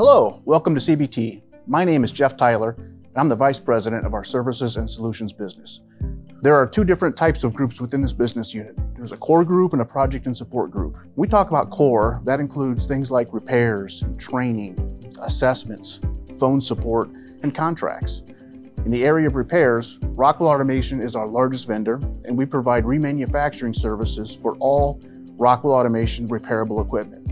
Hello, welcome to CBT. My name is Jeff Tyler, and I'm the Vice President of our Services and Solutions business. There are two different types of groups within this business unit. There's a core group and a project and support group. When we talk about core, that includes things like repairs, training, assessments, phone support, and contracts. In the area of repairs, Rockwell Automation is our largest vendor, and we provide remanufacturing services for all Rockwell Automation repairable equipment.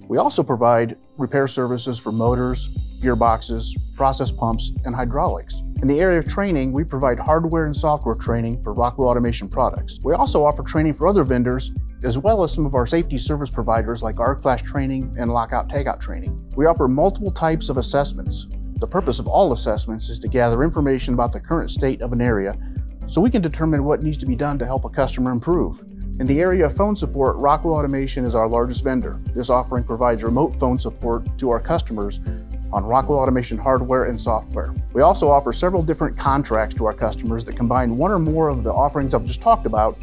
We also provide repair services for motors, gearboxes, process pumps, and hydraulics. In the area of training, we provide hardware and software training for Rockwell Automation products. We also offer training for other vendors, as well as some of our safety service providers like arc flash training and lockout tagout training. We offer multiple types of assessments. The purpose of all assessments is to gather information about the current state of an area so we can determine what needs to be done to help a customer improve. In the area of phone support, Rockwell Automation is our largest vendor. This offering provides remote phone support to our customers on Rockwell Automation hardware and software. We also offer several different contracts to our customers that combine one or more of the offerings I've just talked about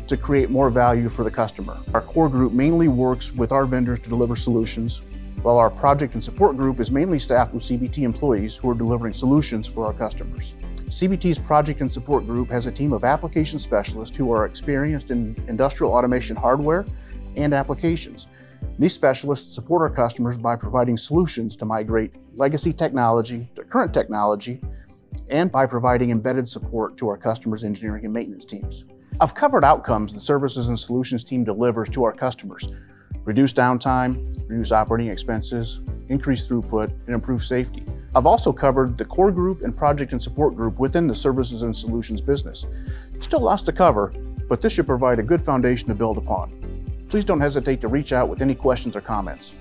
to create more value for the customer. Our core group mainly works with our vendors to deliver solutions, while our project and support group is mainly staffed with CBT employees who are delivering solutions for our customers. CBT's project and support group has a team of application specialists who are experienced in industrial automation hardware and applications. These specialists support our customers by providing solutions to migrate legacy technology to current technology and by providing embedded support to our customers' engineering and maintenance teams. I've covered outcomes the Services and Solutions team delivers to our customers: reduce downtime, reduce operating expenses, increase throughput, and improve safety. I've also covered the core group and project and support group within the Services and Solutions business. Still lots to cover, but this should provide a good foundation to build upon. Please don't hesitate to reach out with any questions or comments.